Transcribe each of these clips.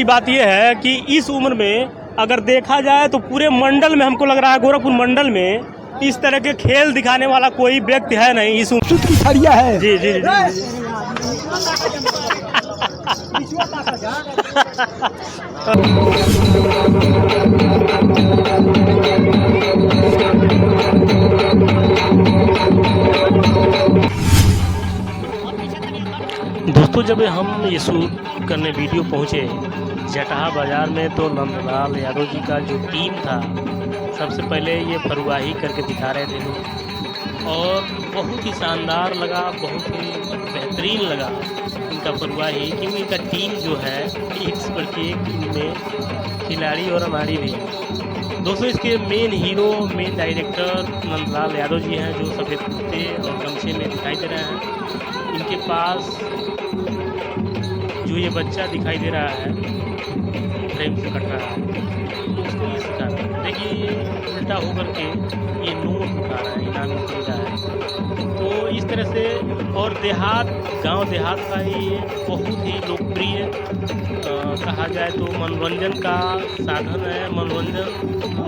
बड़ी बात यह है कि इस उम्र में अगर देखा जाए तो पूरे मंडल में, हमको लग रहा है गोरखपुर मंडल में इस तरह के खेल दिखाने वाला कोई व्यक्ति है नहीं इस उम्र की छड़िया है। जी जी जी दोस्तों, जब हम ये शूट करने वीडियो पहुँचे जटहा बाज़ार में तो नंदलाल यादव जी का जो टीम था, सबसे पहले ये फरुआही करके दिखा रहे थे लोग और बहुत ही शानदार लगा, बहुत ही बेहतरीन लगा इनका फरुआही, क्योंकि इनका टीम जो है एक से बढ़ के एक इनमें खिलाड़ी और अनाड़ी भी है। दोस्तों, इसके main hero, main director Nandlal Yadav ji हैं, जो सफ़ेद कुर्ते और गमछे में दिखाई दे रहे हैं। इनके पास जो ये बच्चा दिखाई दे रहा है, फ्रेम से कट रहा है, उसको ये सिखा रहा है। देखिए, ये उल्टा होकर के ये नोट उठा रहा है, इनामी खरीदा है। तो इस तरह से, और गांव देहात का ये बहुत ही लोकप्रिय कहा जाए तो मनोरंजन का साधन है। मनोरंजन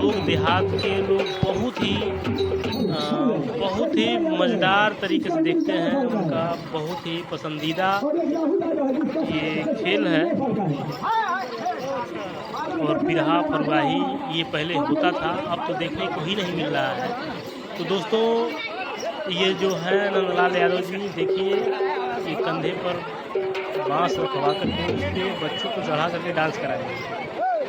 लोग देहात के लोग बहुत ही मज़ेदार तरीके से देखते हैं। उनका बहुत ही पसंदीदा ये खेल है। और बिरहा फरुआही ये पहले होता था, अब तो देखने को ही नहीं मिल रहा है। तो दोस्तों, ये जो है नंदलाल यादव जी, देखिए ये कंधे पर बांस रखवा करके उसके बच्चों को चढ़ा करके डांस कराएंगे।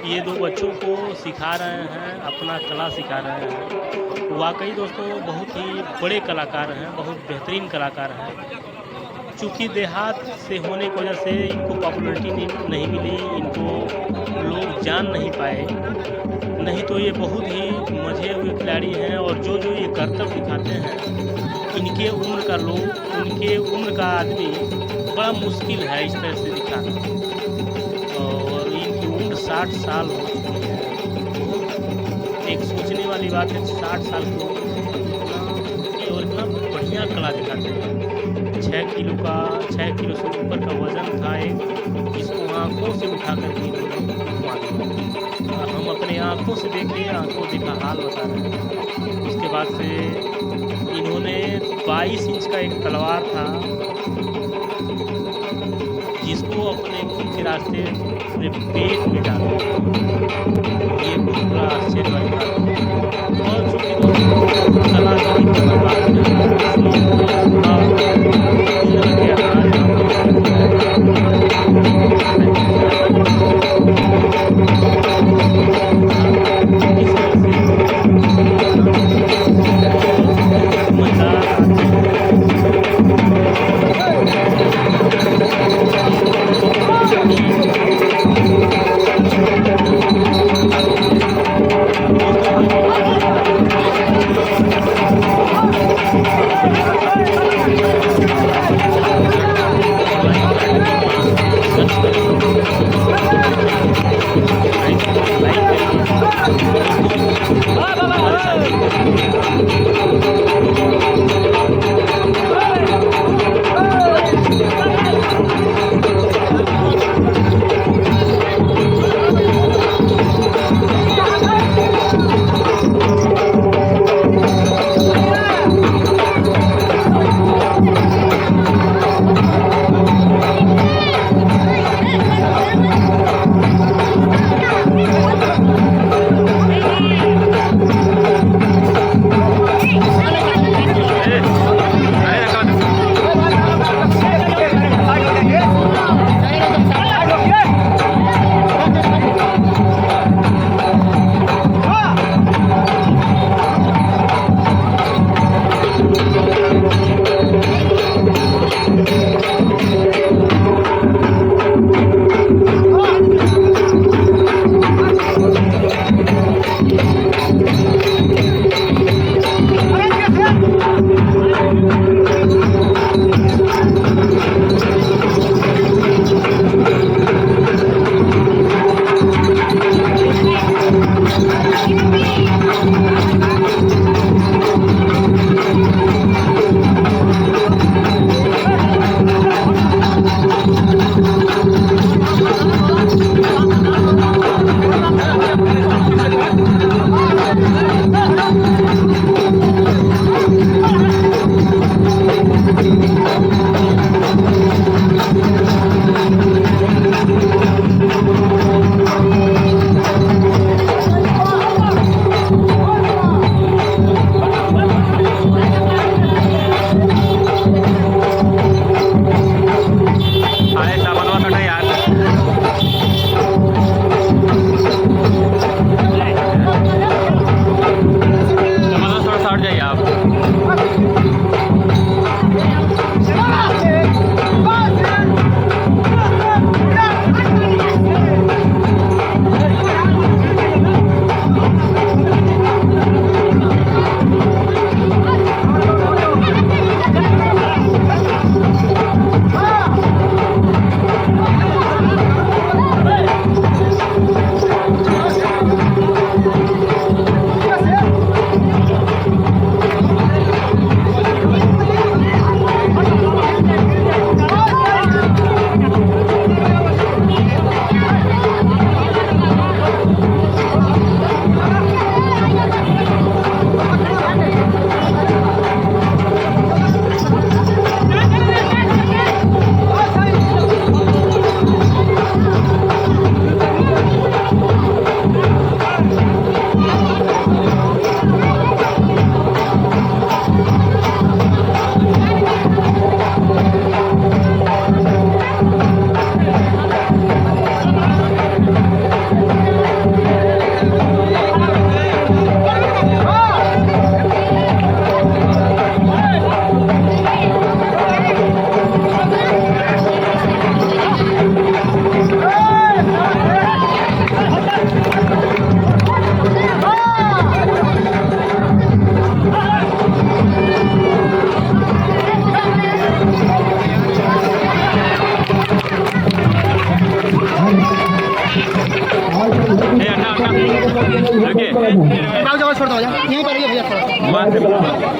ये दो बच्चों को सिखा रहे हैं, अपना कला सिखा रहे हैं। वाकई दोस्तों, बहुत ही बड़े कलाकार हैं, बहुत बेहतरीन कलाकार हैं। चूँकि देहात से होने की वजह से इनको पॉपुलरिटी नहीं मिली, इनको लोग जान नहीं पाए, नहीं तो ये बहुत ही मजे हुए खिलाड़ी हैं। और जो ये करतब दिखाते हैं, इनके उम्र का आदमी बड़ा मुश्किल है इस तरह से दिखाना। और इनकी उम्र 60 साल हो चुकी है। एक सोचने वाली बात है, 60 साल की उम्र और इतना बढ़िया कला दिखाते हैं। 6 किलो से ऊपर का वजन था एक, जिसको आँखों से उठा कर हम अपने आँखों से देखे, आँखों देखा हाल बता रहे हैं। उसके बाद से इन्होंने 22 इंच का एक तलवार था, जिसको अपने खुद के रास्ते अपने पेट में डाला। ये बहुत बड़ा आश्चर्य वाली बात है। और चूँकि कला धमाल से बना रहे